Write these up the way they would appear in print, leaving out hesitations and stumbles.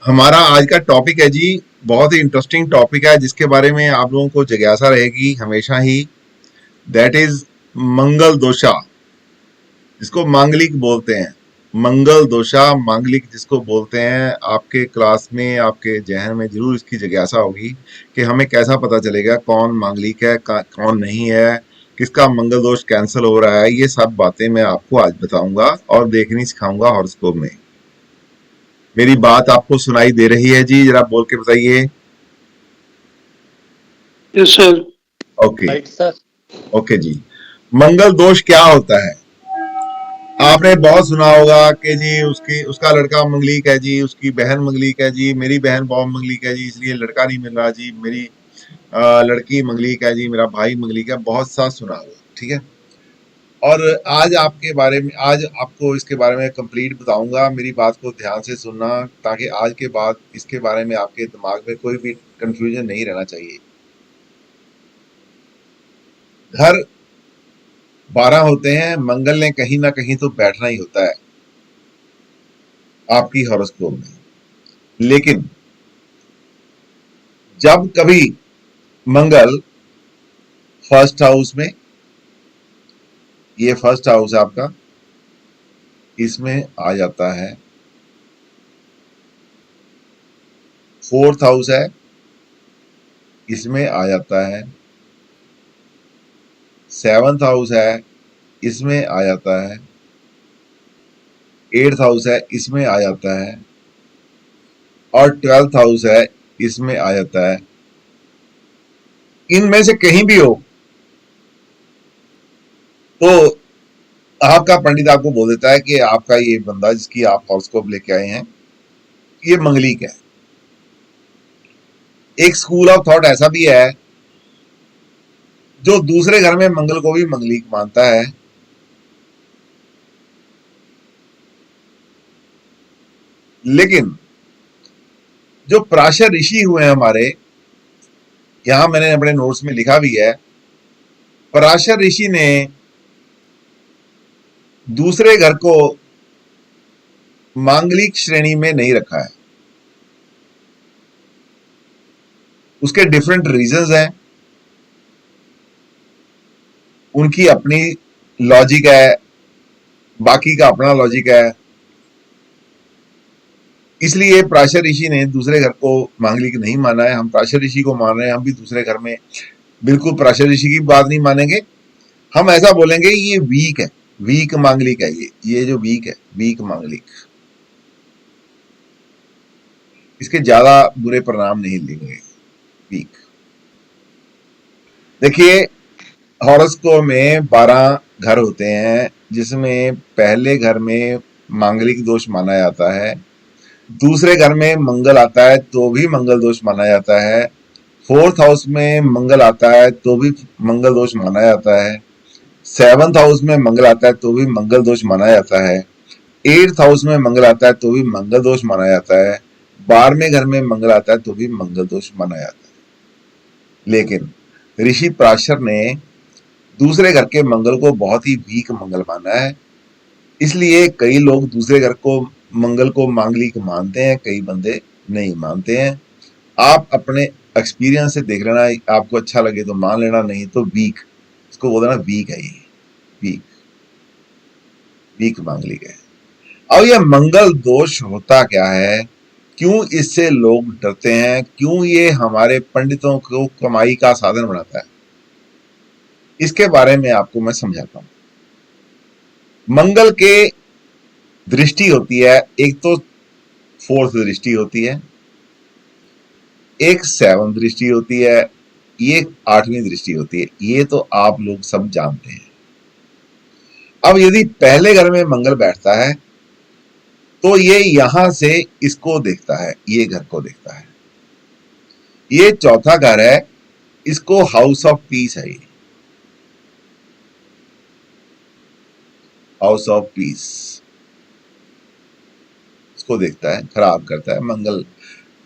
हमारा आज का टॉपिक है जी, बहुत ही इंटरेस्टिंग टॉपिक है जिसके बारे में आप लोगों को जिज्ञासा रहेगी हमेशा ही। दैट इज मंगल दोषा, जिसको मांगलिक बोलते हैं। मंगल दोषा मांगलिक जिसको बोलते हैं, आपके क्लास में आपके जहन में जरूर इसकी जिज्ञासा होगी कि हमें कैसा पता चलेगा कौन मांगलिक है कौन नहीं है, किसका मंगल दोष कैंसिल हो रहा है। ये सब बातें मैं आपको आज बताऊंगा और देखनी सिखाऊंगा हॉरोस्कोप में। मेरी बात आपको सुनाई दे रही है जी? जरा बोल के बताइए। Yes sir. Okay. Right sir. Okay जी। मंगल दोष क्या होता है? आपने बहुत सुना होगा कि जी उसकी उसका लड़का मंगलिक है जी, उसकी बहन मंगलिक है जी, मेरी बहन बहुत मंगलिक है जी, इसलिए लड़का नहीं मिल रहा जी, मेरी लड़की मंगलिक है जी, मेरा भाई मंगलिक है। बहुत सा सुना होगा, ठीक है। और आज आपको इसके बारे में कंप्लीट बताऊंगा। मेरी बात को ध्यान से सुनना, ताकि आज के बाद इसके बारे में आपके दिमाग में कोई भी कंफ्यूजन नहीं रहना चाहिए। घर 12 होते हैं, मंगल ने कहीं ना कहीं तो बैठना ही होता है आपकी हॉरोस्कोप में। लेकिन जब कभी मंगल फर्स्ट हाउस में, ये फर्स्ट हाउस है आपका, इसमें आ जाता है, फोर्थ हाउस है इसमें आ जाता है, सेवंथ हाउस है इसमें आ जाता है, एट्थ हाउस है इसमें आ जाता है, और 12th हाउस है इसमें आ जाता है। इनमें से कहीं भी हो तो आपका पंडित आपको बोल देता है कि आपका ये बंदा जिसकी आप हॉरोस्कोप लेके आए हैं, ये मंगलिक है। एक स्कूल ऑफ थॉट ऐसा भी है जो दूसरे घर में मंगल को भी मंगलिक मानता है। लेकिन जो पराशर ऋषि हुए हैं हमारे, यहां मैंने अपने नोट्स में लिखा भी है, पराशर ऋषि ने दूसरे घर को मांगलिक श्रेणी में नहीं रखा है। उसके डिफरेंट रीजंस हैं, उनकी अपनी लॉजिक है, बाकी का अपना लॉजिक है। इसलिए पराशर ऋषि ने दूसरे घर को मांगलिक नहीं माना है। हम पराशर ऋषि को मान रहे हैं, हम भी दूसरे घर में बिल्कुल पराशर ऋषि की बात नहीं मानेंगे। हम ऐसा बोलेंगे ये वीक है, वीक मांगलिक है, ये जो वीक है, वीक मांगलिक, इसके ज्यादा बुरे परिणाम नहीं लेंगे। वीक, देखिए हॉरोस्कोप में 12 घर होते हैं, जिसमें पहले घर में मांगलिक दोष माना जाता है, दूसरे घर में मंगल आता है तो भी मंगल दोष माना जाता है, फोर्थ हाउस में मंगल आता है तो भी मंगल दोष माना जाता है, सेवंथ हाउस में मंगल आता है तो भी मंगल दोष माना जाता है, एट्थ हाउस में मंगल आता है तो भी मंगल दोष माना जाता है, 12वें घर में मंगल आता है तो भी मंगल दोष माना जाता है। लेकिन ऋषि पराशर ने दूसरे घर के मंगल को बहुत ही वीक मंगल माना है। इसलिए कई लोग दूसरे घर को मंगल को मांगलिक मानते हैं, कई बंदे नहीं मानते हैं। आप अपने एक्सपीरियंस से देख लेना, आपको अच्छा लगे तो मान लेना, नहीं तो वीक, इसको बोल देना वीक है, ये वीक, वीक मांगलिक है। अब ये मंगल दोष होता क्या है, क्यों इससे लोग डरते हैं, क्यों ये हमारे पंडितों को कमाई का साधन बनाता है, इसके बारे में आपको मैं समझाता हूं। मंगल के दृष्टि होती है, एक तो फोर्थ दृष्टि होती है, एक 7th दृष्टि होती है, ये 8वीं दृष्टि होती है। ये तो आप लोग सब जानते हैं। अब यदि पहले घर में मंगल बैठता है तो ये यहां से इसको देखता है, ये घर को देखता है। ये चौथा घर है, इसको हाउस ऑफ पीस है, ये हाउस ऑफ पीस इसको देखता है, खराब करता है।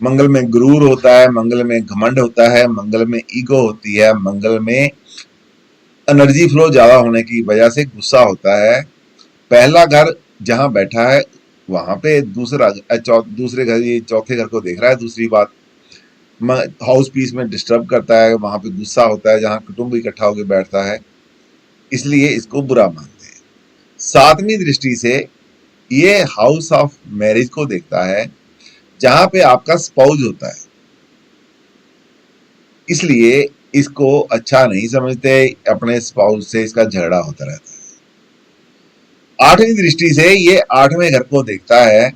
मंगल में गुरूर होता है, मंगल में घमंड होता है, मंगल में ईगो होती है, मंगल में एनर्जी फ्लो ज्यादा होने की वजह से गुस्सा होता है। पहला घर जहां बैठा है वहां पे दूसरे घर, ये चौथे घर को देख रहा है। दूसरी बात, हाउस पीस में डिस्टर्ब करता है, वहां पे गुस्सा होता है, जहां कुटुंब इकट्ठा होकर बैठता है, इसलिए इसको बुरा मानते हैं। सातवीं दृष्टि से ये हाउस ऑफ मैरिज को देखता है, जहां पे आपका स्पाउस होता है, इसलिए इसको अच्छा नहीं समझते। अपने स्पाउस से इसका झगड़ा होता रहता है। आठवीं दृष्टि से ये आठवें घर को देखता है,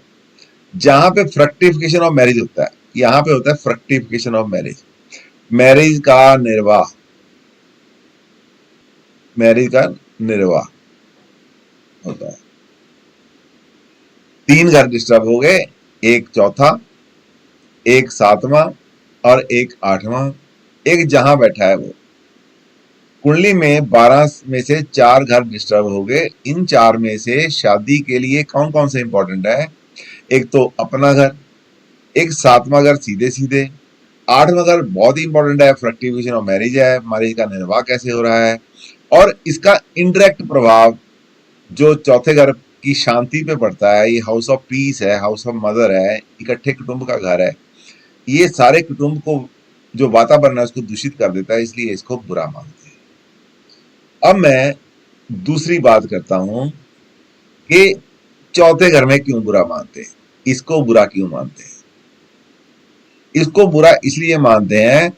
जहां पे फ्रक्टिफिकेशन ऑफ मैरिज होता है। यहां पे होता है फ्रक्टिफिकेशन ऑफ मैरिज, मैरिज का निर्वाह, मैरिज का निर्वाह होता है। तीन घर डिस्टर्ब हो गए, एक चौथा, एक सातवां और एक आठवां, एक जहां बैठा है वो। कुंडली में 12 में से 4 घर डिस्टर्ब हो गए। इन 4 में से शादी के लिए कौन कौन से इंपॉर्टेंट है? एक तो अपना घर, एक सातवां घर सीधे सीधे, आठवां घर बहुत ही इंपॉर्टेंट है, फ्रक्टिफिकेशन ऑफ मैरिज है, मैरिज का निर्वाह कैसे हो रहा है, और इसका इनडायरेक्ट प्रभाव जो चौथे घर की शांति पे पड़ता है। ये हाउस ऑफ पीस है, हाउस ऑफ मदर है, इकट्ठे कुटुंब का घर है। ये सारे कुटुंब को जो वातावरण है उसको दूषित कर देता है, इसलिए इसको बुरा मानते हैं। अब मैं दूसरी बात करता हूं कि चौथे घर में क्यों बुरा मानते हैं, इसको बुरा क्यों मानते हैं। इसको बुरा इसलिए मानते हैं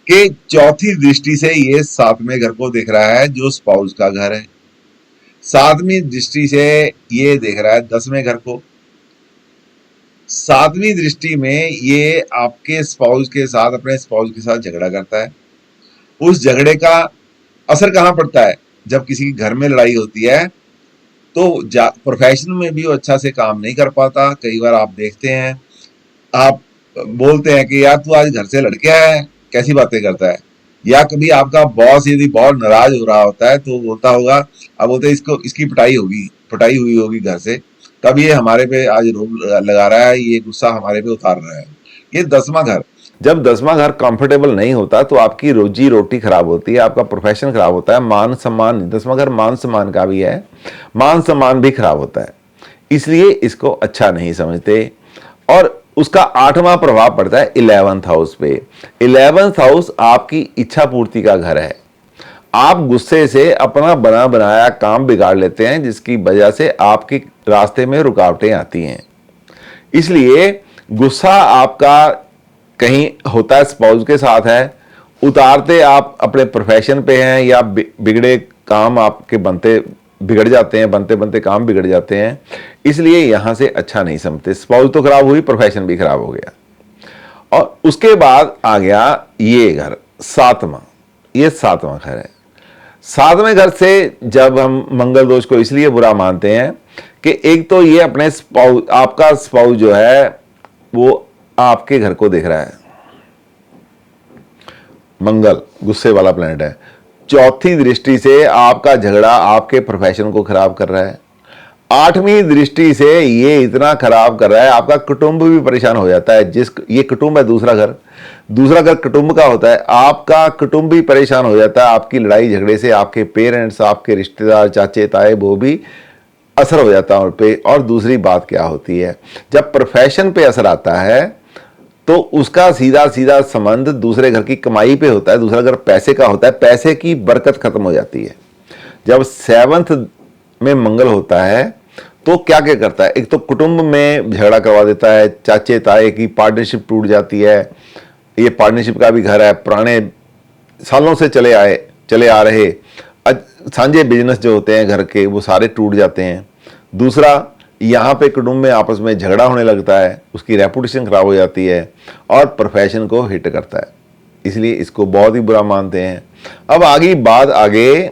कि चौथी दृष्टि से ये सातवें घर को देख रहा है, जो स्पाउस का घर है। सातवीं दृष्टि से ये देख रहा है 10वें घर को। सातवीं दृष्टि में ये आपके स्पाउस के साथ, अपने स्पाउस के साथ झगड़ा करता है। उस झगड़े का असर कहां पड़ता है? जब किसी घर में लड़ाई होती है तो प्रोफेशन में भी वो अच्छा से काम नहीं कर पाता। कई बार आप देखते हैं, आप बोलते हैं कि यार तू आज घर से लड़के आया है, कैसी बातें करता है। या कभी आपका बॉस यदि बहुत नाराज हो रहा होता है तो बोलता होगा, अब बोलते इसको, इसकी पिटाई हुई होगी घर से, तब ये हमारे पे आज रोक लगा रहा है, ये गुस्सा हमारे पे उतार रहा है। ये 10वां घर, जब 10वां घर कंफर्टेबल नहीं होता तो आपकी रोजी रोटी खराब होती है, आपका प्रोफेशन खराब होता है, मान सम्मान, 10वां घर मान सम्मान का भी है, मान सम्मान भी खराब होता है, इसलिए इसको अच्छा नहीं समझते। और उसका 8वां प्रभाव पड़ता है 11th हाउस पे। 11th हाउस आपकी इच्छा पूर्ति का घर है। आप गुस्से से अपना बना बनाया काम बिगाड़ लेते हैं, जिसकी वजह से आपके रास्ते में रुकावटें आती हैं। इसलिए गुस्सा आपका कहीं होता है स्पाउस के साथ है, उतारते आप अपने प्रोफेशन पे हैं, या बिगड़े काम आपके बनते बिगड़ जाते हैं, बनते बनते काम बिगड़ जाते हैं, इसलिए यहां से अच्छा नहीं समझते। स्पाउस तो खराब हुई, प्रोफेशन भी खराब हो गया। और उसके बाद आ गया ये घर सातवां, ये सातवां घर है। सातवें घर से जब हम मंगल दोष को इसलिए बुरा मानते हैं कि एक तो ये अपने स्पाउस, आपका स्पाउस जो है वो आपके घर को देख रहा है। मंगल गुस्से वाला प्लैनेट है। चौथी दृष्टि से आपका झगड़ा आपके प्रोफेशन को खराब कर रहा है। आठवीं दृष्टि से ये इतना खराब कर रहा है, आपका कुटुंब भी परेशान हो जाता है। ये कुटुंब है, दूसरा घर कुटुंब का होता है, आपका कुटुंब भी परेशान हो जाता है। आपकी लड़ाई झगड़े से आपके पेरेंट्स, आपके रिश्तेदार, चाचे ताए, वो भी असर हो जाता है उन पे। और दूसरी बात क्या होती है, जब प्रोफेशन पे असर आता है तो उसका सीधा सीधा संबंध दूसरे घर की कमाई पे होता है। दूसरा घर पैसे का होता है, पैसे की बरकत खत्म हो जाती है। जब 7th में मंगल होता है तो क्या क्या करता है, एक तो कुटुंब में झगड़ा करवा देता है, चाचे ताए की पार्टनरशिप टूट जाती है। ये पार्टनरशिप का भी घर है, पुराने सालों से चले आ रहे साझे बिजनेस जो होते हैं घर के, वो सारे टूट जाते हैं। दूसरा, यहाँ पे कुटुंब में आपस में झगड़ा होने लगता है, उसकी रेपुटेशन खराब हो जाती है और प्रोफेशन को हिट करता है, इसलिए इसको बहुत ही बुरा मानते हैं। अब आगे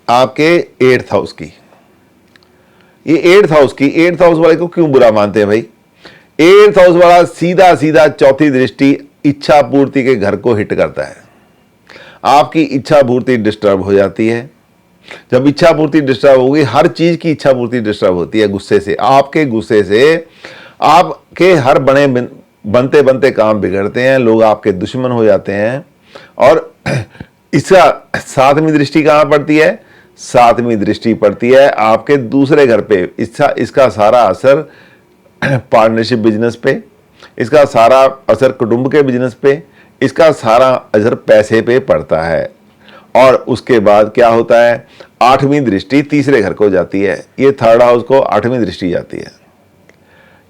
आपके 8th हाउस की, ये 8th हाउस वाले को क्यों बुरा मानते हैं भाई? 8th हाउस वाला सीधा सीधा चौथी दृष्टि इच्छा पूर्ति के घर को हिट करता है। आपकी इच्छा पूर्ति डिस्टर्ब हो जाती है। जब इच्छा पूर्ति डिस्टर्ब होगी, हर चीज की इच्छा पूर्ति डिस्टर्ब होती है गुस्से से। आपके गुस्से से आपके हर बनते बनते काम बिगड़ते हैं, लोग आपके दुश्मन हो जाते हैं। और इसका 7वीं दृष्टि कहां पड़ती है? 7वीं दृष्टि पड़ती है आपके दूसरे घर पे। इसका सारा असर पार्टनरशिप बिजनेस पे, इसका सारा असर कुटुंब के बिजनेस पे, इसका सारा असर पैसे पे पड़ता है। और उसके बाद क्या होता है, 8वीं दृष्टि तीसरे घर को जाती है। ये थर्ड हाउस को 8वीं दृष्टि जाती है।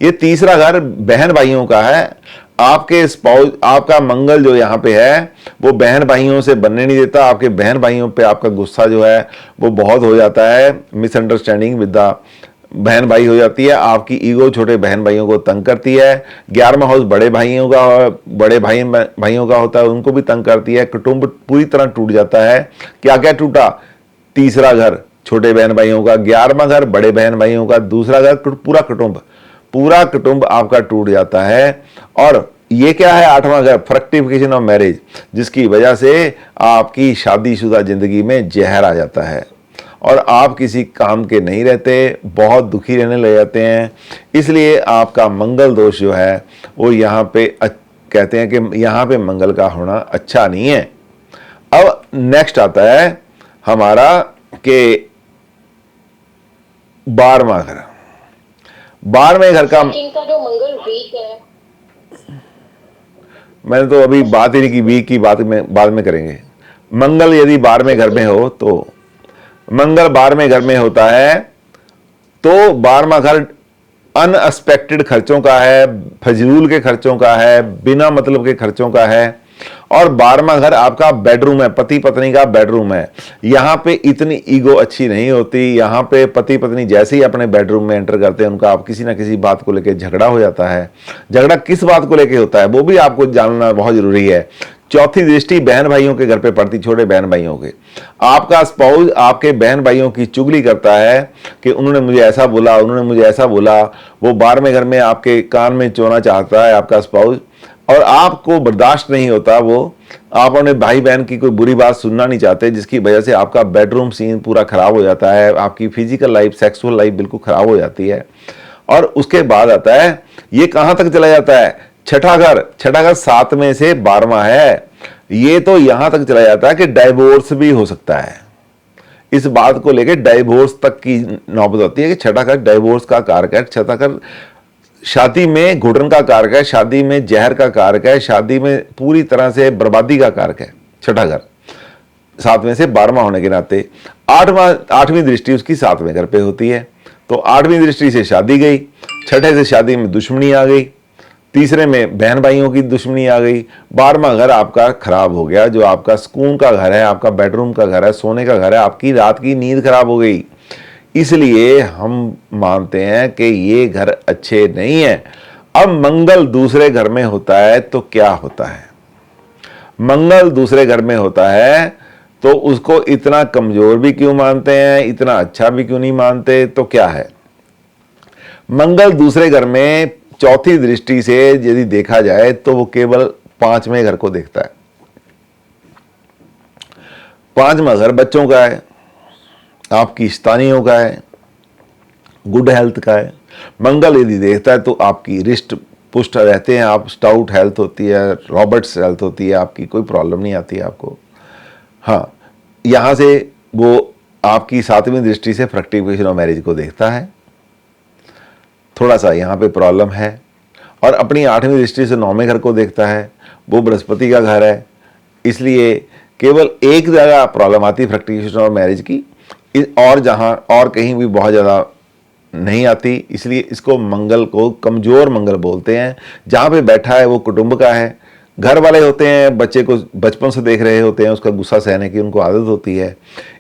ये तीसरा घर बहन भाइयों का है। आपके स्पाउस, आपका मंगल जो यहाँ पे है वो बहन भाइयों से बनने नहीं देता। आपके बहन भाइयों पे आपका गुस्सा जो है वो बहुत हो जाता है, मिसअंडरस्टैंडिंग विद द बहन भाई हो जाती है। आपकी ईगो छोटे बहन भाइयों को तंग करती है। 11वां हाउस बड़े भाइयों का होता है, उनको भी तंग करती है। कुटुंब पूरी तरह टूट जाता है। क्या क्या टूटा, तीसरा घर छोटे बहन भाइयों का, 11वां घर बड़े बहन भाइयों का, दूसरा घर पूरा कुटुंब आपका टूट जाता है। और ये क्या है, 8वां घर फ्रक्टिफिकेशन ऑफ मैरिज, जिसकी वजह से आपकी शादीशुदा जिंदगी में जहर आ जाता है और आप किसी काम के नहीं रहते, बहुत दुखी रहने लग जाते हैं। इसलिए आपका मंगल दोष जो है वो यहाँ पे कहते हैं कि यहाँ पे मंगल का होना अच्छा नहीं है। अब नेक्स्ट आता है हमारा कि 12वां घर। 12वें घर का जो मंगल वीक है, मैंने तो अभी बात ही नहीं की, वीक की बात में बाद में करेंगे। मंगल यदि 12वें घर में हो तो, मंगल 12वें घर में होता है तो 12वां घर अनएक्सपेक्टेड खर्चों का है, फजूल के खर्चों का है, बिना मतलब के खर्चों का है। और 12वां घर आपका बेडरूम है, पति पत्नी का बेडरूम है। यहाँ पे इतनी ईगो अच्छी नहीं होती। यहाँ पे पति पत्नी जैसे ही अपने बेडरूम में एंटर करते हैं उनका आप किसी ना किसी बात को लेकर झगड़ा हो जाता है। झगड़ा किस बात को लेकर होता है वो भी आपको जानना बहुत जरूरी है। चौथी दृष्टि बहन भाइयों के घर पे पड़ती, छोटे बहन भाइयों के। आपका स्पाउस आपके बहन भाइयों की चुगली करता है कि उन्होंने मुझे ऐसा बोला, उन्होंने मुझे ऐसा बोला। वो 12वें घर में आपके कान में चोना चाहता है आपका स्पाउस, और आपको बर्दाश्त नहीं होता। वो आप अपने भाई बहन की कोई बुरी बात सुनना नहीं चाहते, जिसकी वजह से आपका बेडरूम सीन पूरा खराब हो जाता है। आपकी फिजिकल लाइफ, सेक्सुअल लाइफ बिल्कुल खराब हो जाती है। और उसके बाद आता है, ये कहां तक चला जाता है, छठा घर 7वें से 12वां है। ये तो यहां तक चला जाता है कि डाइवोर्स भी हो सकता है। इस बात को लेकर डाइवोर्स तक की नौबत होती है कि छठा घर डाइवोर्स का कारक है। छठा घर शादी में घुटन का कारक है, शादी में जहर का कारक है, शादी में पूरी तरह से बर्बादी का कारक है। छठा घर 7वें से 12वां होने के नाते 8वीं दृष्टि उसकी 7वें घर पे होती है। तो 8वीं दृष्टि से शादी गई, छठे से शादी में दुश्मनी आ गई, तीसरे में बहन भाइयों की दुश्मनी आ गई, 12वां घर आपका खराब हो गया। जो आपका सुकून का घर है, आपका बेडरूम का घर है, सोने का घर है, आपकी रात की नींद खराब हो गई। इसलिए हम मानते हैं कि ये घर अच्छे नहीं है। अब मंगल दूसरे घर में होता है तो क्या होता है, मंगल दूसरे घर में होता है तो उसको इतना कमजोर भी क्यों मानते हैं, इतना अच्छा भी क्यों नहीं मानते, तो क्या है। मंगल दूसरे घर में चौथी दृष्टि से यदि देखा जाए तो वो केवल 5वें घर को देखता है। 5वां घर बच्चों का है, आपकी स्थानीयों का है, गुड हेल्थ का है। मंगल यदि देखता है तो आपकी रिष्ट पुष्ट रहते हैं, आप स्टाउट हेल्थ होती है, रॉबर्ट्स हेल्थ होती है, आपकी कोई प्रॉब्लम नहीं आती है आपको। हाँ, यहाँ से वो आपकी 7वीं दृष्टि से फ्रक्टिफिकेशन ऑफ मैरिज को देखता है, थोड़ा सा यहाँ पे प्रॉब्लम है। और अपनी 8वीं दृष्टि से 9वें घर को देखता है, वो बृहस्पति का घर है। इसलिए केवल एक जगह प्रॉब्लम आती है फ्रक्टिफिकेशन ऑफ मैरिज की, और जहाँ और कहीं भी बहुत ज़्यादा नहीं आती। इसलिए इसको मंगल को कमज़ोर मंगल बोलते हैं। जहाँ पे बैठा है वो कुटुंब का है, घर वाले होते हैं, बच्चे को बचपन से देख रहे होते हैं, उसका गुस्सा सहने की उनको आदत होती है।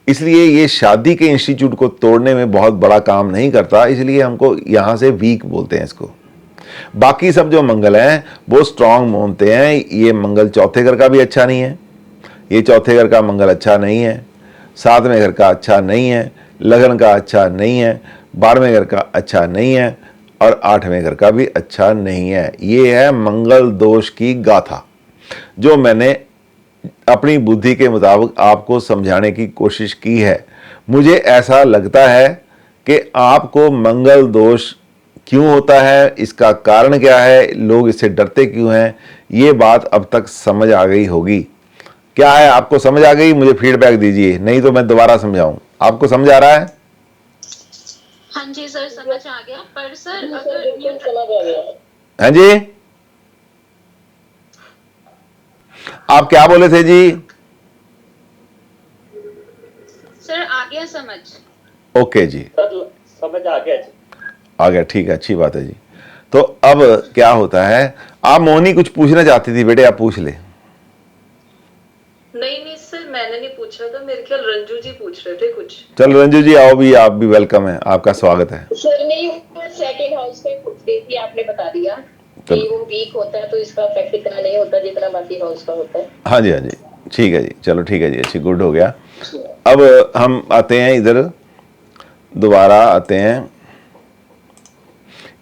इसलिए ये शादी के इंस्टीट्यूट को तोड़ने में बहुत बड़ा काम नहीं करता, इसलिए हमको यहाँ से वीक बोलते हैं इसको। बाकी सब जो मंगल हैं वो स्ट्रांग मानते हैं। ये मंगल चौथे घर का भी अच्छा नहीं है, ये चौथे घर का मंगल अच्छा नहीं है, 7वें घर का अच्छा नहीं है, लगन का अच्छा नहीं है, 12वें घर का अच्छा नहीं है, और 8वें घर का भी अच्छा नहीं है। ये है मंगल दोष की गाथा, जो मैंने अपनी बुद्धि के मुताबिक आपको समझाने की कोशिश की है। मुझे ऐसा लगता है कि आपको मंगल दोष क्यों होता है, इसका कारण क्या है, लोग इससे डरते क्यों हैं, ये बात अब तक समझ आ गई होगी। क्या है, आपको समझ आ गई? मुझे फीडबैक दीजिए, नहीं तो मैं दोबारा समझाऊं। आपको समझ आ रहा है? हाँ जी सर, समझ आ गया। पर सर सर अगर बिल्कुल समझ आ गया। हाँ जी, आप क्या बोले थे जी? सर आ गया समझ। ओके जी, सर समझ आ गया जी। आ गया, ठीक है, अच्छी बात है जी। तो अब क्या होता है, आप मोहनी कुछ पूछना चाहती थी बेटे, आप पूछ ले। नहीं सर, मैंने नहीं पूछा था, मेरे ख्याल रंजू जी पूछ रहे थे कुछ। चलो रंजू जी आओ भी, आप भी वेलकम है, आपका स्वागत है। सर नहीं, वो सेकंड हाउस पे पूछ रही थी, आपने बता दिया कि चलो, वो वीक होता है तो इसका इफेक्ट इतना नहीं होता जितना बाकी हाउस का होता है। हाँ जी, हाँ जी, ठीक है जी, चलो ठीक है जी, अच्छी, गुड हो गया। अब हम आते हैं इधर, दोबारा आते हैं।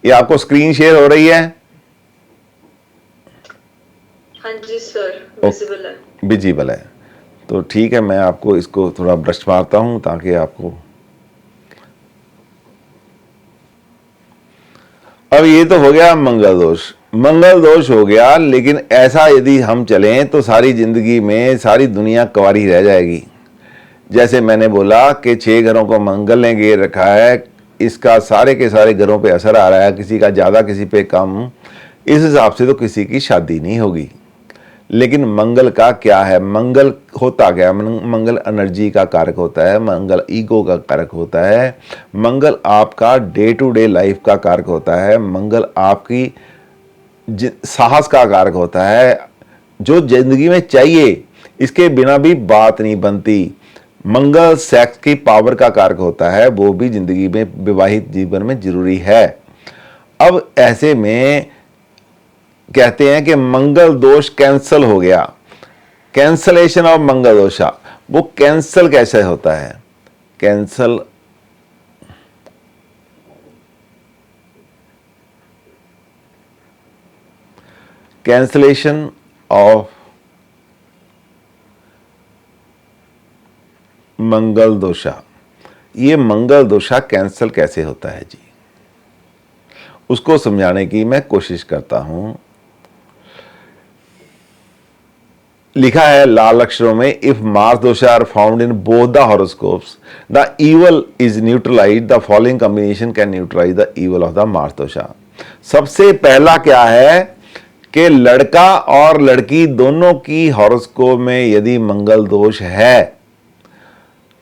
ये आपको स्क्रीन शेयर हो रही है? हाँ जी सर, विजिबल है। विजिबल है, तो ठीक है, मैं आपको इसको थोड़ा ब्रश मारता हूं ताकि आपको, अब ये तो हो गया मंगल दोष। मंगल दोष हो गया, लेकिन ऐसा यदि हम चलें तो सारी जिंदगी में सारी दुनिया कंवारी रह जाएगी। जैसे मैंने बोला कि 6 घरों को मंगल ने घेर रखा है, इसका सारे के सारे घरों पे असर आ रहा है, किसी का ज़्यादा किसी पे कम, इस हिसाब से तो किसी की शादी नहीं होगी। लेकिन मंगल का क्या है, मंगल होता क्या है? मंगल एनर्जी का कारक होता है, मंगल ईगो का कारक होता है, मंगल आपका डे टू डे लाइफ का कारक होता है, मंगल आपकी साहस का कारक होता है, जो जिंदगी में चाहिए, इसके बिना भी बात नहीं बनती। मंगल सेक्स की पावर का कारक होता है, वो भी जिंदगी में, विवाहित जीवन में जरूरी है। अब ऐसे में कहते हैं कि मंगल दोष कैंसल हो गया, कैंसलेशन ऑफ मंगल दोषा। वो कैंसल कैसे होता है? कैंसल कैंसलेशन ऑफ मंगल दोषा, ये मंगल दोषा कैंसल कैसे होता है जी, उसको समझाने की मैं कोशिश करता हूं। लिखा है लाल अक्षरों में, if Mars dosha are found in both the horoscopes the evil is neutralize, the following combination can neutralize the evil of the Mars dosha. सबसे पहला क्या है कि लड़का और लड़की दोनों की हॉरोस्कोप में यदि मंगल दोष है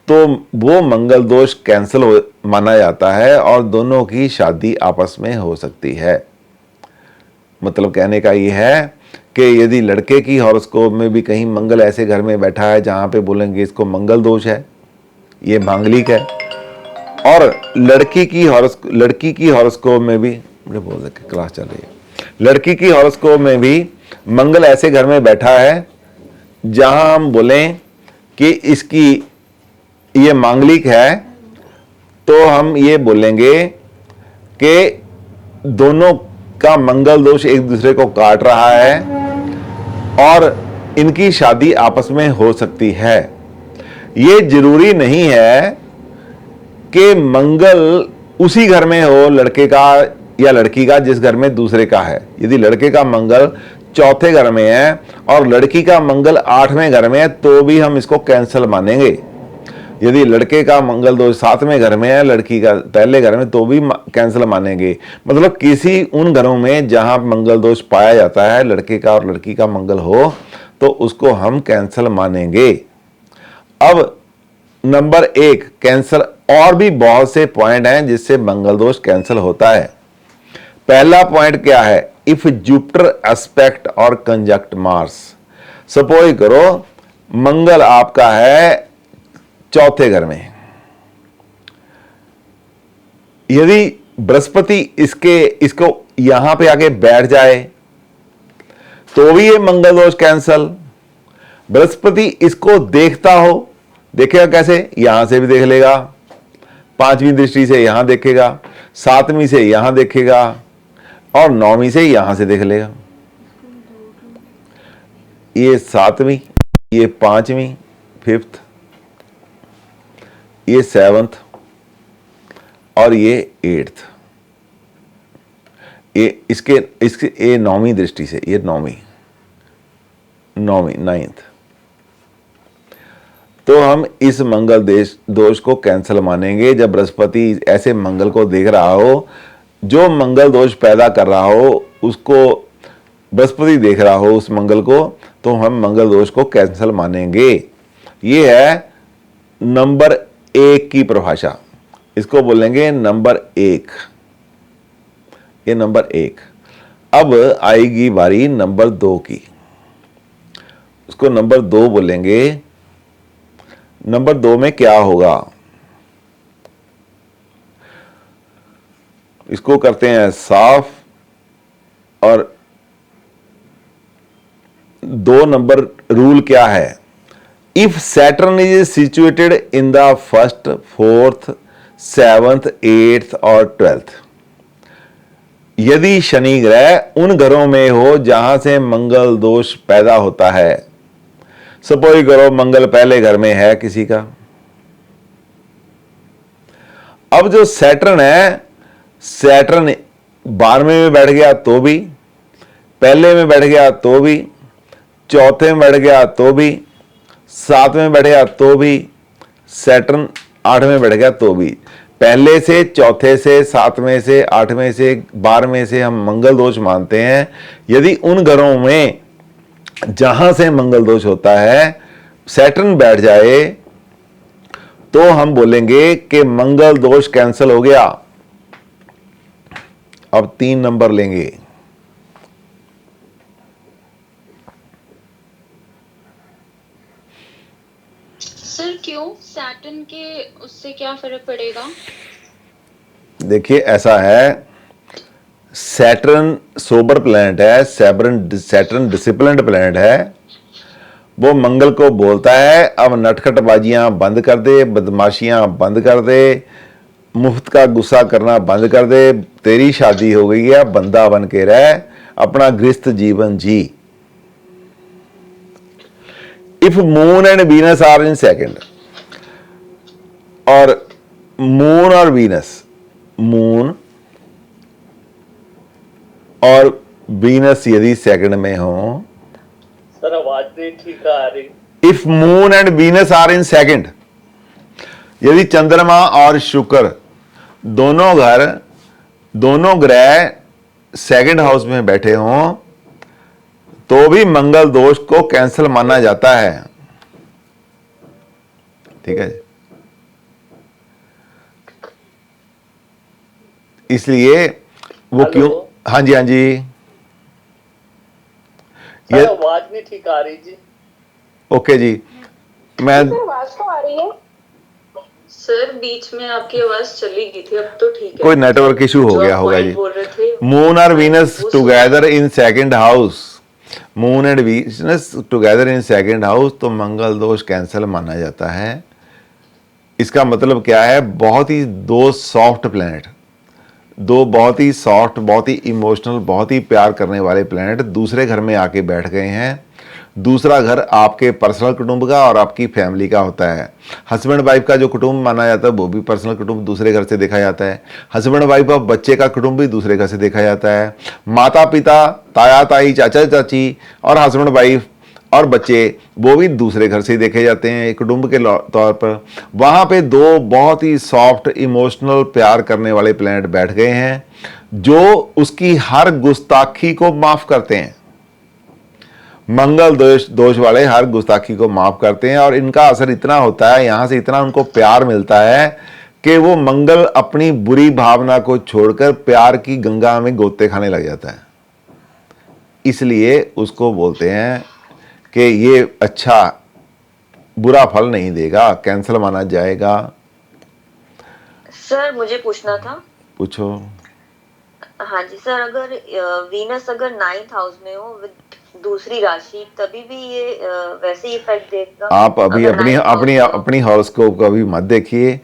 तो वो मंगल दोष कैंसिल माना जाता है और दोनों की शादी आपस में हो सकती है। मतलब कहने का ये है कि यदि लड़के की हॉरोस्कोप में भी कहीं मंगल ऐसे घर में बैठा है जहां पे बोलेंगे इसको मंगल दोष है, ये मांगलिक है, और लड़की की हॉरोस्कोप में भी, बोल रहे क्लास चल रही है, लड़की की हॉरोस्कोप में भी मंगल ऐसे घर में बैठा है जहां हम बोलें कि इसकी ये मांगलिक है, तो हम ये बोलेंगे कि दोनों का मंगल दोष एक दूसरे को काट रहा है और इनकी शादी आपस में हो सकती है। ये जरूरी नहीं है कि मंगल उसी घर में हो, लड़के का या लड़की का, जिस घर में दूसरे का है। यदि लड़के का मंगल चौथे घर में है और लड़की का मंगल 8वें घर में है तो भी हम इसको कैंसल मानेंगे। यदि लड़के का मंगल दोष 7वें घर में है, लड़की का पहले घर में, तो भी कैंसिल मानेंगे। मतलब किसी उन घरों में जहां मंगल दोष पाया जाता है, लड़के का और लड़की का मंगल हो, तो उसको हम कैंसिल मानेंगे। अब नंबर 1 कैंसिल, और भी बहुत से पॉइंट हैं जिससे मंगल दोष कैंसिल होता है। पहला पॉइंट क्या है? इफ जुपिटर एस्पेक्ट और कंजक्ट मार्स। सपोज करो मंगल आपका है चौथे घर में, यदि बृहस्पति इसको यहां पे आके बैठ जाए तो भी ये मंगल दोष कैंसल। बृहस्पति इसको देखता हो, देखेगा कैसे? यहां से भी देख लेगा, 5वीं दृष्टि से यहां देखेगा, 7वीं से यहां देखेगा और 9वीं से यहां से देख लेगा। ये 7वीं, ये 5वीं, 5th, ये 7th और ये 8th। ये इसके ये 9वीं दृष्टि से, ये 9वीं 9th। तो हम इस मंगल दोष को कैंसल मानेंगे। जब बृहस्पति ऐसे मंगल को देख रहा हो, जो मंगल दोष पैदा कर रहा हो उसको बृहस्पति देख रहा हो उस मंगल को, तो हम मंगल दोष को कैंसल मानेंगे। ये है नंबर 1 की परिभाषा, इसको बोलेंगे नंबर 1। ये नंबर 1। अब आएगी बारी नंबर 2 की, उसको नंबर 2 बोलेंगे। नंबर 2 में क्या होगा, इसको करते हैं साफ। और 2 नंबर रूल क्या है? If Saturn is situated in the first, fourth, 7th, 8th और 12th, यदि शनि ग्रह उन घरों में हो जहां से मंगल दोष पैदा होता है। सपोज करो मंगल पहले घर में है किसी का, अब जो सैटर्न है, सैटर्न 12वें में बैठ गया तो भी, पहले में बैठ गया तो भी, चौथे में बैठ गया तो भी, 7वें में बैठ गया तो भी, सैटर्न 8वें में बैठ गया तो भी, पहले से, चौथे से, 7वें से, 8वें से, 12वें से हम मंगल दोष मानते हैं। यदि उन घरों में जहां से मंगल दोष होता है सैटर्न बैठ जाए तो हम बोलेंगे कि मंगल दोष कैंसिल हो गया। अब 3 नंबर लेंगे। सर क्यों सैटर्न के उससे क्या फर्क पड़ेगा? देखिए ऐसा है, सैटर्न सोबर प्लैनेट है, सैटर्न डिसिप्लिन्ड प्लैनेट है। वो मंगल को बोलता है अब नटखटबाजियां बंद कर दे, बदमाशियां बंद कर दे, मुफ्त का गुस्सा करना बंद कर दे, तेरी शादी हो गई है, बंदा बन के रह, अपना गृहस्थ जीवन जी। If moon and Venus are in second, और मून और वीनस, मून और वीनस यदि सेकंड में हो, सर आवाज नहीं ठीक आ रही। If moon and Venus are in second, यदि चंद्रमा और शुक्र दोनों ग्रह सेकंड हाउस में बैठे हों तो भी मंगल दोष को कैंसिल माना जाता है। ठीक है, इसलिए वो क्यों, हाँ जी हाँ जी, सर आवाज नहीं ठीक आ रही जी। ओके जी, मैं आवाज तो आ रही है। सर बीच में आपकी आवाज चली गई थी, अब तो ठीक है। कोई नेटवर्क इशू हो जो गया आप होगा point जी। बोल रहे थे मून और वीनस वो together in second house, moon and Venus together in second house, तो मंगल दोष कैंसिल माना जाता है। इसका मतलब क्या है, बहुत ही 2 सॉफ्ट प्लैनेट, 2 बहुत ही सॉफ्ट, बहुत ही इमोशनल, बहुत ही प्यार करने वाले प्लैनेट दूसरे घर में आके बैठ गए हैं। दूसरा घर आपके पर्सनल कुटुंब का और आपकी फैमिली का होता है। हस्बैंड वाइफ का जो कुटुंब माना जाता है वो भी पर्सनल कुटुंब दूसरे घर से देखा जाता है। हस्बैंड वाइफ और बच्चे का कुटुंब भी दूसरे घर से देखा जाता है। माता पिता, ताया ताई, चाचा चाची और हस्बैंड वाइफ और बच्चे वो भी दूसरे घर से देखे जाते हैं एक कुटुंब के तौर पर। वहाँ पे 2 बहुत ही सॉफ्ट, इमोशनल, प्यार करने वाले प्लैनेट बैठ गए हैं जो उसकी हर गुस्ताखी को माफ करते हैं। मंगल दोष वाले हर गुस्ताखी को माफ करते हैं और इनका असर इतना होता है, यहां से इतना उनको प्यार मिलता है कि वो मंगल अपनी बुरी भावना को छोड़कर प्यार की गंगा में गोते खाने लग जाता है। इसलिए उसको बोलते हैं कि ये अच्छा बुरा फल नहीं देगा, कैंसल माना जाएगा। सर मुझे पूछना था। पूछो। हाँ जी सर, अगर वीनस अगर 9th हाउस में हो विद दूसरी राशि तभी भी ये वैसे ही इफेक्ट देगा? आप अभी अपनी हॉरोस्कोप को अभी मत देखिए,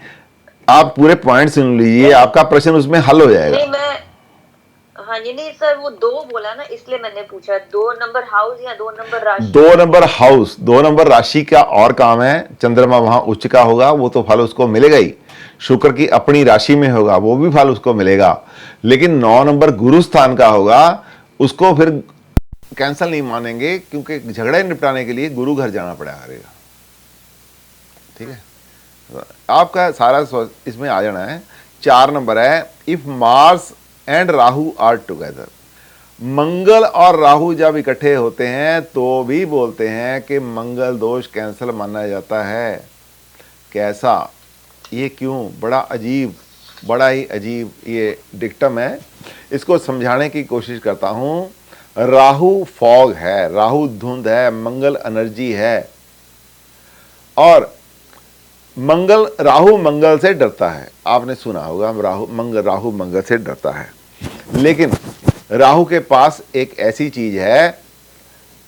आप पूरे पॉइंट सुन लीजिए, आपका प्रश्न उसमें हल हो जाएगा। नहीं मैं, हाँ जी नहीं सर, वो 2 बोला ना इसलिए मैंने पूछा, 2 नंबर हाउस या 2 नंबर राशि? 2 नंबर हाउस, 2 नंबर राशि का और काम है। चंद्रमा वहां उच्च का होगा, वो तो फल उसको मिलेगा ही। शुक्र की अपनी राशि में होगा, वो भी फल उसको मिलेगा। लेकिन 9 नंबर गुरु स्थान का होगा, उसको फिर कैंसल नहीं मानेंगे क्योंकि झगड़े निपटाने के लिए गुरु घर जाना पड़ेगा। ठीक है, आपका सारा इसमें आ जाना है। 4 नंबर है, if Mars and Rahu are together, Mangal और राहु जब इकट्ठे होते हैं तो भी बोलते हैं कि मंगल दोष कैंसल माना जाता है। कैसा, ये क्यों, बड़ा अजीब, बड़ा ही अजीब ये डिक्टम है। इसको समझाने की कोशिश करता हूँ। राहु फॉग है, राहु धुंध है, मंगल एनर्जी है, और राहु मंगल से डरता है। आपने सुना होगा राहु मंगल से डरता है, लेकिन राहु के पास एक ऐसी चीज है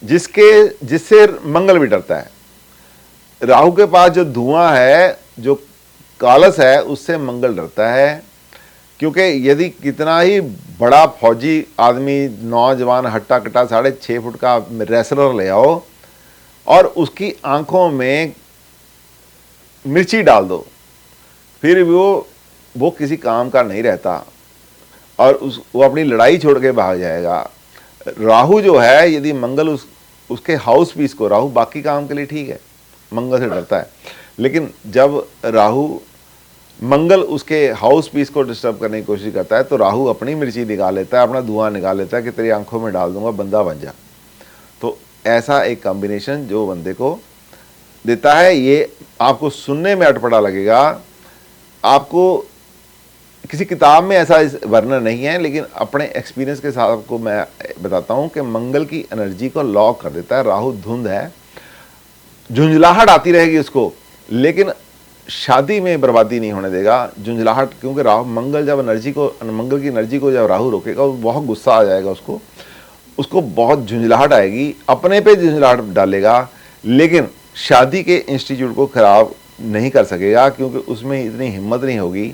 जिससे मंगल भी डरता है। राहु के पास जो धुआं है, जो कालस है, उससे मंगल डरता है। क्योंकि यदि कितना ही बड़ा फौजी आदमी, नौजवान, हट्टा कट्टा 6.5 फुट का रेसलर ले आओ और उसकी आंखों में मिर्ची डाल दो, फिर वो किसी काम का नहीं रहता और वो अपनी लड़ाई छोड़ के भाग जाएगा। राहु जो है, यदि मंगल उसके हाउस पीस को, राहु बाकी काम के लिए ठीक है, मंगल से डरता है, लेकिन जब मंगल उसके हाउस पीस को डिस्टर्ब करने की कोशिश करता है तो राहु अपनी मिर्ची निकाल लेता है, अपना धुआं निकाल लेता है कि तेरी आंखों में डाल दूंगा, बंदा बन जा। तो ऐसा एक कॉम्बिनेशन जो बंदे को देता है, ये आपको सुनने में अटपटा लगेगा, आपको किसी किताब में ऐसा वर्णन नहीं है, लेकिन अपने एक्सपीरियंस के साथ आपको मैं बताता हूँ कि मंगल की एनर्जी को लॉक कर देता है। राहु धुंध है, झुंझलाहट आती रहेगी उसको, लेकिन शादी में बर्बादी नहीं होने देगा झुंझलाहट, क्योंकि मंगल की एनर्जी को जब राहु रोकेगा, वो बहुत गुस्सा आ जाएगा, उसको बहुत झुंझलाहट आएगी, अपने पे झुंझलाहट डालेगा, लेकिन शादी के इंस्टीट्यूट को खराब नहीं कर सकेगा, क्योंकि उसमें इतनी हिम्मत नहीं होगी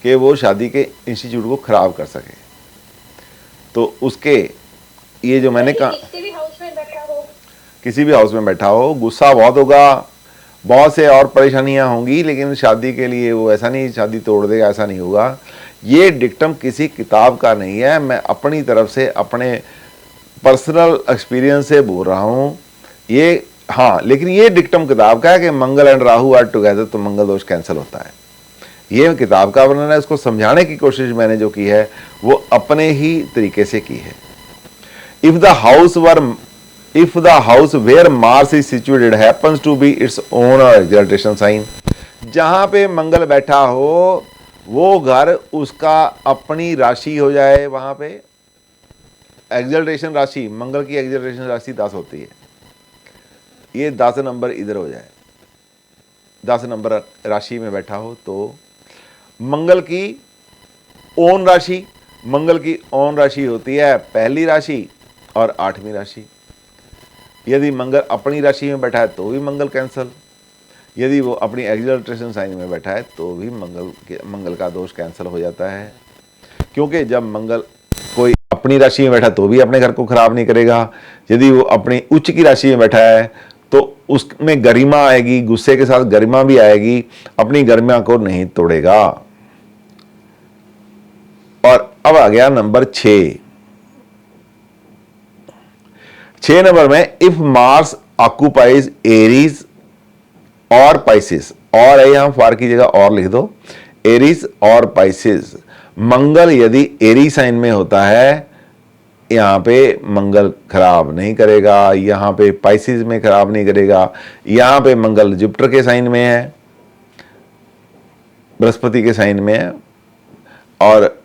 कि वो शादी के इंस्टीट्यूट को खराब कर सके। तो उसके ये जो मैंने कहा, किसी भी हाउस में बैठा हो, किसी भी हाउस में बैठा हो, गुस्सा बहुत होगा, बहुत से और परेशानियां होंगी, लेकिन शादी के लिए वो ऐसा नहीं शादी तोड़ देगा, ऐसा नहीं होगा। ये डिक्टम किसी किताब का नहीं है, मैं अपनी तरफ से, अपने पर्सनल एक्सपीरियंस से बोल रहा हूँ ये। हाँ, लेकिन ये डिक्टम किताब का है कि मंगल एंड राहु आर टुगेदर तो मंगल दोष कैंसिल होता है। ये किताब का वर्णन है, उसको समझाने की कोशिश मैंने जो की है वो अपने ही तरीके से की है। If the house where Mars is situated happens to be its own exaltation sign, जहां पे मंगल बैठा हो वो घर उसका अपनी राशि हो जाए, वहां पे एक्सल्टेशन राशि, मंगल की एक्सल्टेशन राशि 10 होती है, ये 10 नंबर इधर हो जाए, 10 नंबर राशि में बैठा हो तो मंगल की ओन राशि, मंगल की ओन राशि होती है पहली राशि और 8वीं राशि। यदि मंगल अपनी राशि में बैठा है तो भी मंगल कैंसल, यदि वो अपनी एक्सल्टेशन साइन में बैठा है तो भी मंगल का दोष कैंसिल हो जाता है। क्योंकि जब मंगल कोई अपनी राशि में बैठा तो भी अपने घर को खराब नहीं करेगा, यदि वो अपनी उच्च की राशि में बैठा है तो उसमें गरिमा आएगी, गुस्से के साथ गरिमा भी आएगी, अपनी गरिमा को नहीं तोड़ेगा। और अब आ गया नंबर 6 नंबर में, इफ मार्स ऑक्यूपाइज एरीज और पाइसिस, और है यहां फार की जगह और लिख दो, एरीज और पाइसिस, मंगल यदि एरी साइन में होता है यहां पे मंगल खराब नहीं करेगा, यहां पे पाइसिस में खराब नहीं करेगा। यहां पे मंगल जुपिटर के साइन में है, बृहस्पति के साइन में है, और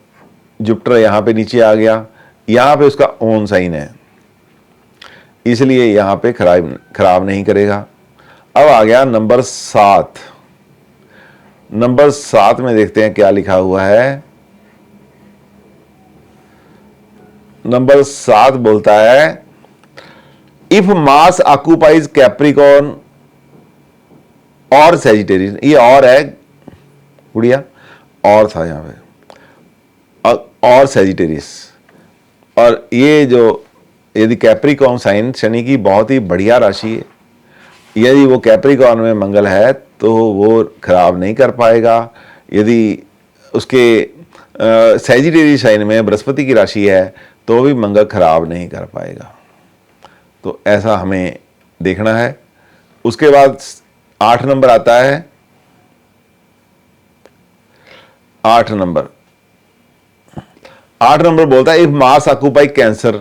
जुपिटर यहां पे नीचे आ गया, यहां पे उसका ओन साइन है, इसलिए यहां पे खराब नहीं करेगा। अब आ गया नंबर 7। नंबर 7 में देखते हैं क्या लिखा हुआ है। नंबर 7 बोलता है, इफ मार्स ऑक्यूपाइज कैप्रिकॉर्न और सैजिटेरियस, ये और है गुड़िया, और था यहां पे, और सैजिटेरियस, और ये जो यदि कैप्रिकॉर्न साइन शनि की बहुत ही बढ़िया राशि है, यदि वो कैप्रिकॉर्न में मंगल है तो वो खराब नहीं कर पाएगा। यदि उसके सैजिटेरियस साइन में बृहस्पति की राशि है तो भी मंगल खराब नहीं कर पाएगा। तो ऐसा हमें देखना है। उसके बाद 8 नंबर आता है, 8 नंबर बोलता है इफ मार्स ऑक्यूपाई कैंसर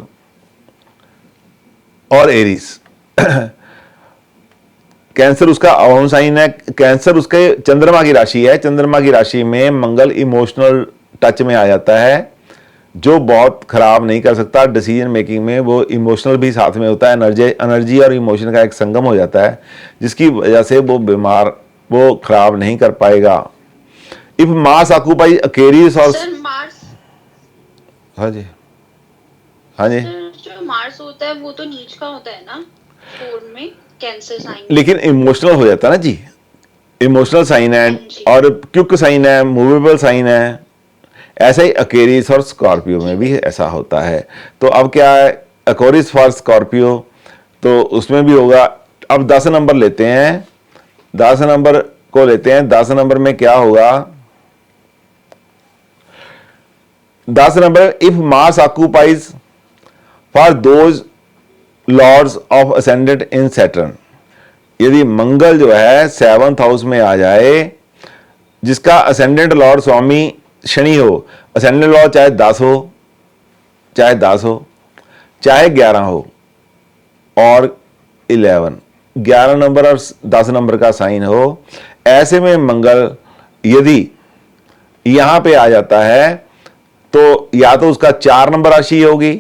और एरीज। कैंसर उसका अवम साइन है, कैंसर उसके चंद्रमा की राशि है, चंद्रमा की राशि में मंगल इमोशनल टच में आ जाता है, जो बहुत खराब नहीं कर सकता। डिसीजन मेकिंग में वो इमोशनल भी साथ में होता है, एनर्जी और इमोशन का एक संगम हो जाता है, जिसकी वजह से वो बीमार, वो खराब नहीं कर पाएगा। इफ मार्स ऑक्यूपाई अकेरियस और सर मार्स, हाँ जी, हाँ जी, सर जो मार्स होता है वो तो नीच का होता है ना 4 में कैंसर साइन। लेकिन इमोशनल हो जाता है ना जी, इमोशनल साइन है और क्विक साइन है, मूवेबल साइन है। ऐसा ही अकेरियस और स्कॉर्पियो में भी ऐसा होता है। तो अब क्या है, अकोरिस फॉर स्कॉर्पियो, तो उसमें भी होगा। अब 10 नंबर लेते हैं, 10 नंबर को लेते हैं। 10 नंबर में क्या होगा, 10 number if Mars occupies for those lords of ascendant in Saturn. यदि मंगल जो है 7th हाउस में आ जाए, जिसका असेंडेंट लॉर्ड स्वामी शनि हो, असेंडेंट लॉर्ड चाहे 10 हो, चाहे 10 हो, चाहे 11 हो और 11 नंबर और 10 नंबर का साइन हो, ऐसे में मंगल यदि यहां पे आ जाता है तो या तो उसका 4 नंबर राशि होगी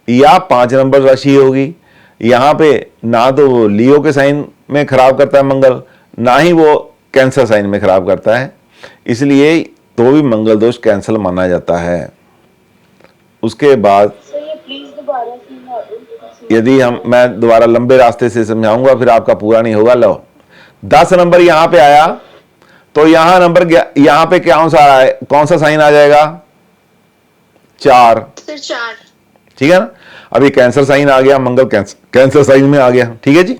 या 5 नंबर राशि होगी। यहां पे ना तो वो लियो के साइन में खराब करता है मंगल, ना ही वो कैंसर साइन में खराब करता है, इसलिए तो भी मंगल दोष कैंसल माना जाता है। उसके बाद यदि मैं दोबारा लंबे रास्ते से समझाऊंगा, फिर आपका पूरा नहीं होगा। लो 10 नंबर यहां पे आया तो यहां नंबर यहां पे कौन सा साइन आ जाएगा, 4, सर 4। ठीक है ना। अभी कैंसर साइन आ गया, मंगल कैंसर साइन में आ गया, ठीक है जी।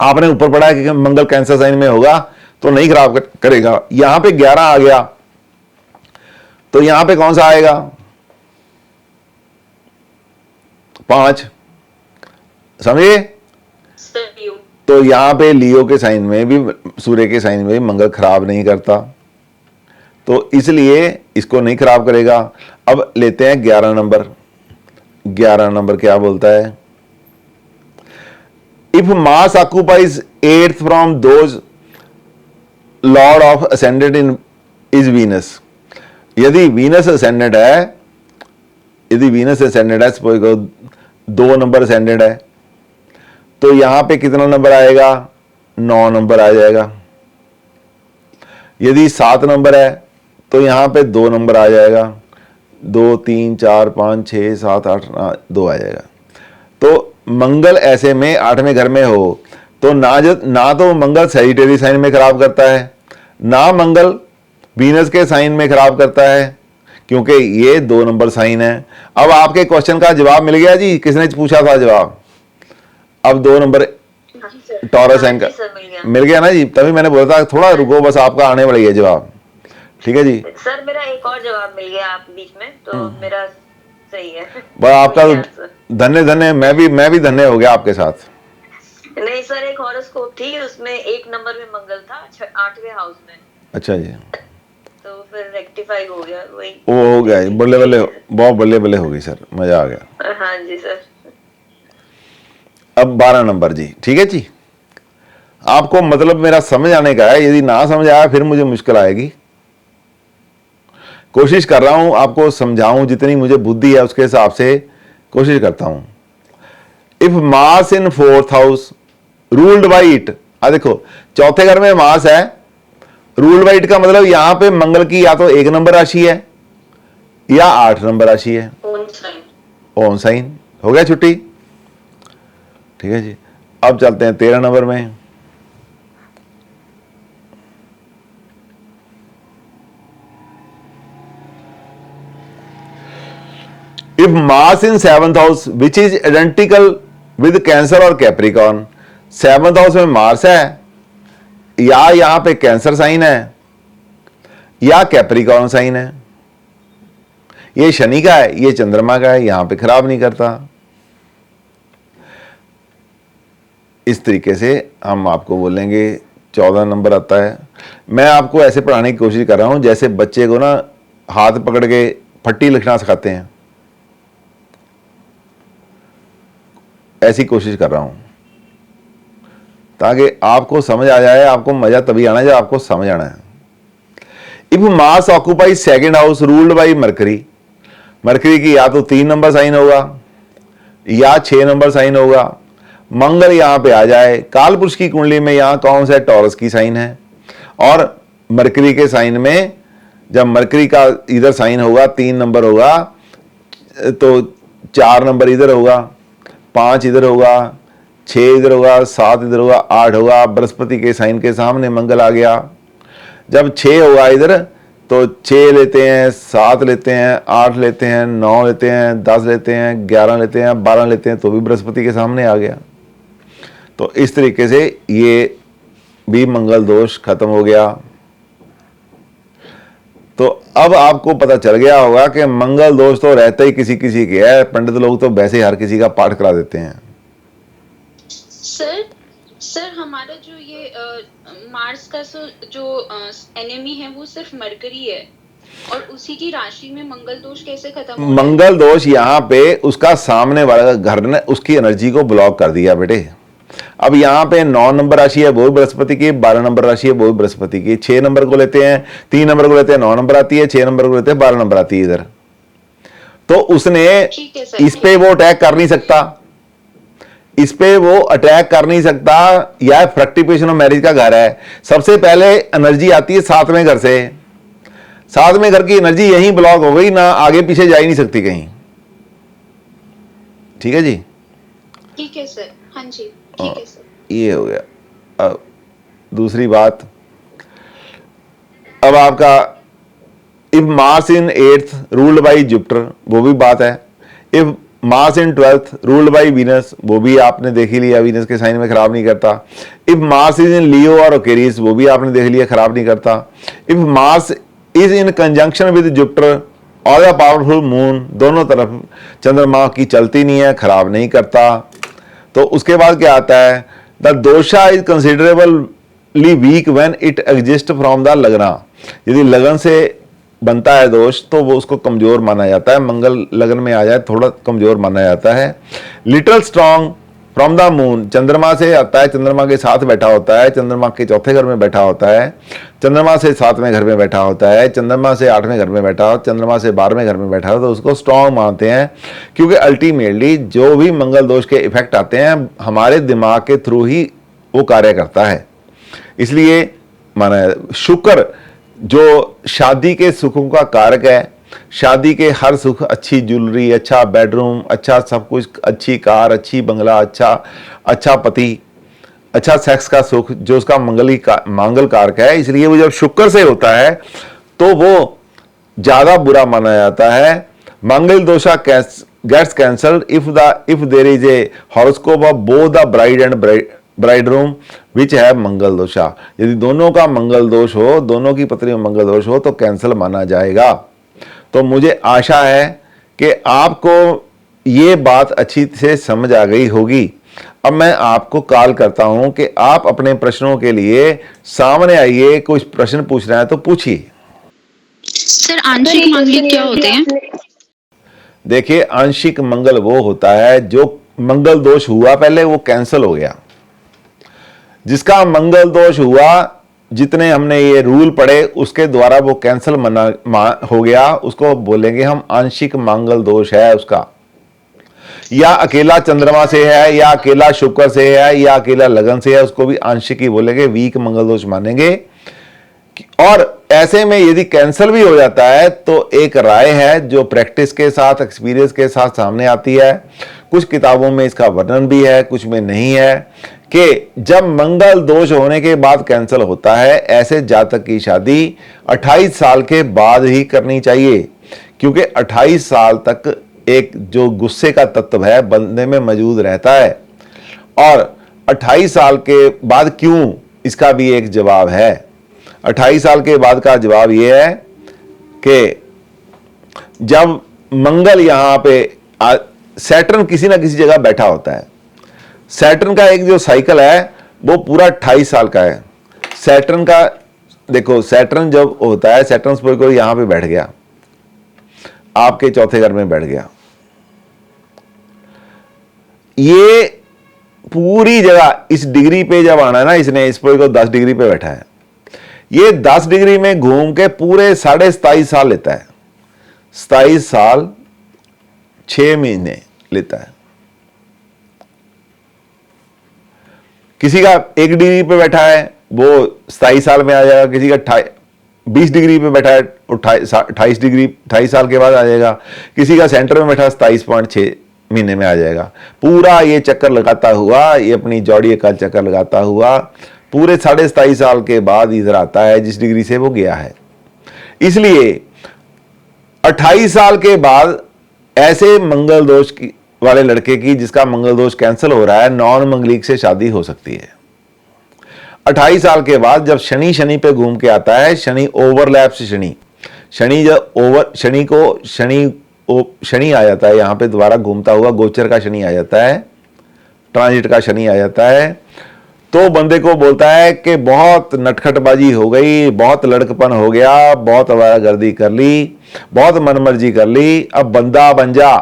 आपने ऊपर पढ़ा है कि मंगल कैंसर साइन में होगा तो नहीं खराब करेगा। यहां पे 11 आ गया तो यहां पे कौन सा आएगा, 5, समझिए। तो यहां पे लियो के साइन में भी, सूर्य के साइन में भी मंगल खराब नहीं करता, तो इसलिए इसको नहीं खराब करेगा। अब लेते हैं 11 नंबर। 11 नंबर क्या बोलता है, if mass occupies 8th from those Lord of ascendant in is Venus. यदि वीनस असेंडेंट है, यदि वीनस असेंडेंट है, सपोज करो 2 नंबर असेंडेंट है, तो यहां पे कितना नंबर आएगा, 9 नंबर आ जाएगा। यदि 7 नंबर है तो यहां पे 2 नंबर आ जाएगा, 2 3 4 5 6 7 8 2 आ जाएगा। तो मंगल ऐसे में 8वें घर में हो तो ना तो मंगल सैजिटेरियस साइन में खराब करता है, ना मंगल वीनस के साइन में खराब करता है, क्योंकि ये 2 नंबर साइन है। अब आपके क्वेश्चन का जवाब मिल गया जी, किसने पूछा था जवाब। अब 2 नंबर टॉरस साइन का मिल गया ना जी, तभी मैंने बोला था थोड़ा रुको, बस आपका आने वाला है जवाब, ठीक है जी। सर मेरा एक और जवाब मिल गया आप बीच में, तो मेरा सही है। बस आपका धन्य, मैं भी धन्य हो गया आपके साथ। नहीं सर, एक हॉरोस्कोप थी, उसमें 1 नंबर में मंगल था 8वें हाउस में। अच्छा जी, तो फिर रेक्टिफाई हो गया, वही वो हो गया, बल्ले बल्ले, बहुत बल्ले बल्ले हो गई सर, मजा आ गया। हाँ जी सर। अब 12 नंबर जी, ठीक है जी। आपको मतलब मेरा समझ आने का है, यदि ना समझ आया फिर मुझे मुश्किल आएगी। कोशिश कर रहा हूं आपको समझाऊं, जितनी मुझे बुद्धि है उसके हिसाब से कोशिश करता हूं। If Mars in 4th house ruled by it, देखो 4थे घर में मार्स है, रूल्ड बाई इट का मतलब यहां पे मंगल की या तो 1 नंबर राशि है या 8 नंबर राशि है, ओन साइन हो गया, छुट्टी, ठीक है जी। अब चलते हैं 13 नंबर में। If Mars in 7th house which is identical with cancer और कैप्रिकॉर्न, 7th हाउस में मार्स है या यहां पे कैंसर साइन है या कैप्रिकॉर्न साइन है, ये शनि का है, ये चंद्रमा का है, यहां पे खराब नहीं करता। इस तरीके से हम आपको बोलेंगे 14 नंबर आता है। मैं आपको ऐसे पढ़ाने की कोशिश कर रहा हूं जैसे बच्चे को ना हाथ पकड़ के फट्टी लिखना सिखाते हैं, ऐसी कोशिश कर रहा हूं ताकि आपको समझ आ जाए। आपको मजा तभी आना है जब आपको समझ आना है। If Mars occupies second house ruled by mercury, mercury की या तो 3 नंबर साइन होगा या 6 नंबर साइन होगा। मंगल यहां पे आ जाए, काल पुरुष की कुंडली में यहां कौन सा टॉरस की साइन है, और मरकरी के साइन में जब मरकरी का इधर साइन होगा 3 नंबर होगा, तो 4 नंबर इधर होगा, 5 इधर होगा, 6 इधर होगा, 7 इधर होगा, 8 होगा। बृहस्पति के साइन के सामने मंगल आ गया। जब 6 होगा इधर तो 6 लेते हैं, 7 लेते हैं, 8 लेते हैं, 9 लेते हैं, 10 लेते हैं, 11 लेते हैं, 12 लेते हैं, तो भी बृहस्पति के सामने आ गया। तो इस तरीके से ये भी मंगल दोष खत्म हो गया। तो अब आपको पता चल गया होगा कि मंगल दोष तो रहता ही किसी किसी के है। पंडित लोग तो वैसे हर किसी का पाठ करा देते हैं। सर हमारा जो ये मार्स का जो एनिमी है वो सिर्फ मरकरी है, और उसी की राशि में मंगल दोष कैसे खत्म हो? मंगल दोष यहाँ पे उसका सामने वाला घर ने उसकी एनर्जी को ब्लॉक कर दिया बेटे। अब यहाँ पे 9 नंबर राशि है वो भी बृहस्पति की, 12 नंबर राशि है वो भी बृहस्पति की, 6 नंबर को लेते हैं, 3 नंबर को लेते हैं, 9 नंबर आती है, 6 नंबर को लेते हैं, 12 नंबर आती है इधर। तो उसने इस पे वो अटैक कर नहीं सकता, इस पे वो अटैक कर नहीं सकता। यह फ्रक्टिफिकेशन ऑफ मैरिज का घर है। सबसे पहले एनर्जी आती है 7वें घर से। 7वें घर की एनर्जी यहीं ब्लॉक हो गई, ना आगे पीछे जा ही नहीं सकती कहीं। ठीक है जी, ठीक है सर। हाँ जी ठीक है सर। ये हो गया। अब दूसरी बात, अब आपका if Mars in 8th ruled by Jupiter, वो भी बात है। If Mars in 12th ruled by Venus, वो भी आपने देख ही लिया, वीनस के साइन में खराब नहीं करता। इफ मार्स इज इन लियो और ओकेरियस, वो भी आपने देख लिया, खराब नहीं करता। If Mars is in conjunction with Jupiter और द पावरफुल मून, दोनों तरफ चंद्रमा की चलती नहीं है, खराब नहीं करता। तो उसके बाद क्या आता है, the dosha is considerably weak when it exist from the lagna. यदि लगन से बनता है दोष तो वो उसको कमजोर माना जाता है। मंगल लगन में आ जाए थोड़ा कमजोर माना जाता है। Little strong from the moon, चंद्रमा से आता है, चंद्रमा के साथ बैठा होता है, चंद्रमा के 4थे घर में बैठा होता है, चंद्रमा से 7वें घर में बैठा होता है, चंद्रमा से 8वें घर में बैठा हो, चंद्रमा से 12वें घर में बैठा हो, तो उसको स्ट्रॉन्ग मानते हैं। क्योंकि अल्टीमेटली जो भी मंगल दोष के इफेक्ट आते हैं हमारे दिमाग के थ्रू ही वो कार्य करता है। इसलिए माना शुक्र जो शादी के सुखों का कारक है, शादी के हर सुख, अच्छी ज्वेलरी, अच्छा बेडरूम, अच्छा सब कुछ, अच्छी कार, अच्छी बंगला, अच्छा पति, अच्छा सेक्स का सुख, जो उसका मंगल कारक है। इसलिए वो जब शुक्र से होता है तो वो ज्यादा बुरा माना जाता है। Mangal dosha gets cancelled if there is a horoscope of both the bride and bridegroom which है मंगल दोषा। यदि दोनों का मंगल दोष हो, दोनों की पत्नी में मंगल दोष हो तो कैंसल माना जाएगा। तो मुझे आशा है कि आपको ये बात अच्छी से समझ आ गई होगी। अब मैं आपको कॉल करता हूं कि आप अपने प्रश्नों के लिए सामने आइए। कुछ प्रश्न पूछना है तो पूछिए। सर आंशिक मंगल क्या होते हैं? देखिए, आंशिक मंगल वो होता है जो मंगल दोष हुआ पहले वो कैंसिल हो गया। जिसका मंगल दोष हुआ, जितने हमने ये रूल पढ़े उसके द्वारा वो कैंसिल हो गया, उसको बोलेंगे हम आंशिक मंगल दोष है उसका। या अकेला चंद्रमा से है, या अकेला शुक्र से है, या अकेला लगन से है, उसको भी आंशिक ही बोलेंगे, वीक मंगल दोष मानेंगे। और ऐसे में यदि कैंसिल भी हो जाता है तो एक राय है जो प्रैक्टिस के साथ, एक्सपीरियंस के साथ सामने आती है। कुछ किताबों में इसका वर्णन भी है, कुछ में नहीं है, कि जब मंगल दोष होने के बाद कैंसिल होता है, ऐसे जातक की शादी 28 साल के बाद ही करनी चाहिए। क्योंकि 28 साल तक एक जो गुस्से का तत्व है बंदे में मौजूद रहता है। और 28 साल के बाद क्यों, इसका भी एक जवाब है। 28 साल के बाद का जवाब यह है कि जब मंगल यहां पे सैटर्न किसी ना किसी जगह बैठा होता है। सैटर्न का एक जो साइकिल है वो पूरा 28 साल का है। सैटर्न का देखो, सैटर्न जब होता है, सैटर्न स्पोर को यहां पे बैठ गया, आपके चौथे घर में बैठ गया, ये पूरी जगह इस डिग्री पे जब आना है ना, इसने इस पर को 10 डिग्री पे बैठा है, ये 10 डिग्री में घूम के पूरे 27.5 साल लेता है, 27 साल 6 महीने लेता है। किसी का 1 डिग्री पे बैठा है वो 27 साल में आ जाएगा, किसी का 20 डिग्री पे बैठा है 28 डिग्री 28 साल के बाद आ जाएगा, किसी का सेंटर में बैठा 27.6 महीने में आ जाएगा। पूरा ये चक्कर लगाता हुआ, ये अपनी जोड़ी का चक्कर लगाता हुआ पूरे 27.5 साल के बाद इधर आता है जिस डिग्री से वो गया है। इसलिए 28 साल के बाद ऐसे मंगल दोष की वाले लड़के की, जिसका मंगल दोष कैंसिल हो रहा है, नॉन मंगलिक से शादी हो सकती है। 28 साल के बाद जब शनि पे घूम के आता है, शनि ओवरलैप से शनि जब शनि आ जाता है, यहां पे दोबारा घूमता हुआ गोचर का शनि आ जाता है, ट्रांजिट का शनि आ जाता है, तो बंदे को बोलता है कि बहुत नटखटबाजी हो गई, बहुत लड़कपन हो गया, बहुत आवारागर्दी कर ली, बहुत मनमर्जी कर ली, अब बंदा बन जा,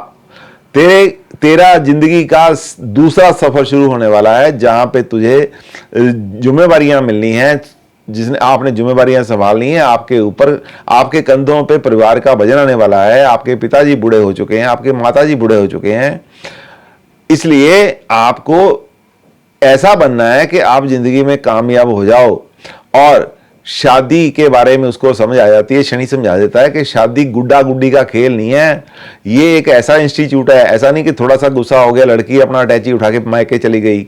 तेरा जिंदगी का दूसरा सफर शुरू होने वाला है, जहां पे तुझे जिम्मेवारियां मिलनी हैं, जिसने आपने जिम्मेवारियां संभालनी है, आपके ऊपर, आपके कंधों पे परिवार का वजन आने वाला है, आपके पिताजी बूढ़े हो चुके हैं, आपके माताजी बूढ़े हो चुके हैं, इसलिए आपको ऐसा बनना है कि आप जिंदगी में कामयाब हो जाओ। और शादी के बारे में उसको समझ आ जाती है, शनि समझा देता है कि शादी गुड्डा गुड्डी का खेल नहीं है, ये एक ऐसा इंस्टीट्यूट है। ऐसा नहीं कि थोड़ा सा गुस्सा हो गया, लड़की अपना अटैची उठा के मायके चली गई,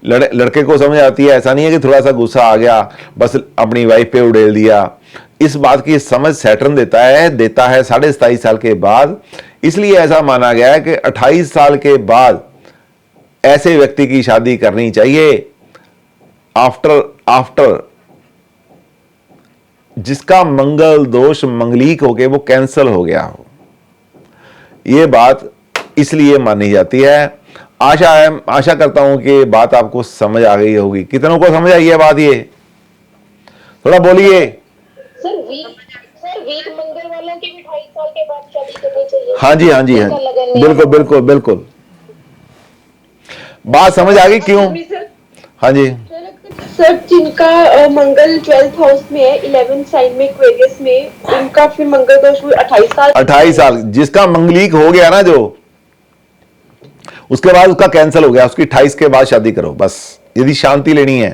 लड़के को समझ आती है, ऐसा नहीं है कि थोड़ा सा गुस्सा आ गया बस अपनी वाइफ पे उड़ेल दिया। इस बात की समझ सैटर्न देता है 27.5 साल के बाद। इसलिए ऐसा माना गया है कि 28 साल के बाद ऐसे व्यक्ति की शादी करनी चाहिए आफ्टर जिसका मंगल दोष मंगलीक होके वो कैंसल हो गया हो। ये बात इसलिए मानी जाती है। आशा करता हूं कि बात आपको समझ आ गई होगी। कितनों को समझ आई है बात? ये थोड़ा बोलिए। सर वीक मंगल वालों की भी 28 साल के बाद शादी करनी चाहिए? हाँ जी, हाँ जी, हाँ, बिल्कुल बिल्कुल बिल्कुल। बात समझ आ गई क्यों? हाँ जी सर, जिनका मंगल 12th हाउस में है, 11th साइन में, एक्वेरियस में, उनका फिर मंगल दोष 28 साल। जिसका मंगलीक हो गया ना, जो उसके बाद उसका कैंसिल हो गया, उसकी 28 के बाद शादी करो बस, यदि शांति लेनी है।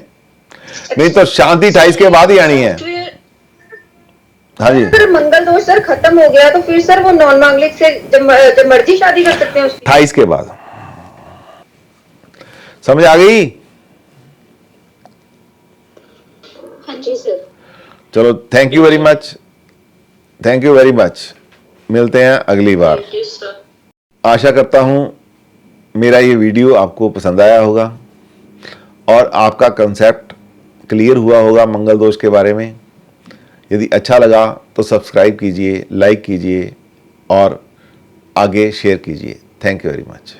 नहीं तो शांति 28 के बाद ही आनी है। हाँ जी, सर मंगल दोष सर खत्म हो गया तो फिर सर वो नॉन मांगलिक से जब मर्जी शादी कर सकते हैं उसकी? 28 के बाद। समझ आ गई? हाँ जी सर। चलो, thank you very much, thank you very much. मिलते हैं अगली बार। आशा करता हूं मेरा ये वीडियो आपको पसंद आया होगा और आपका कंसेप्ट क्लियर हुआ होगा मंगल दोष के बारे में। यदि अच्छा लगा तो सब्सक्राइब कीजिए, लाइक कीजिए और आगे शेयर कीजिए। Thank you very much.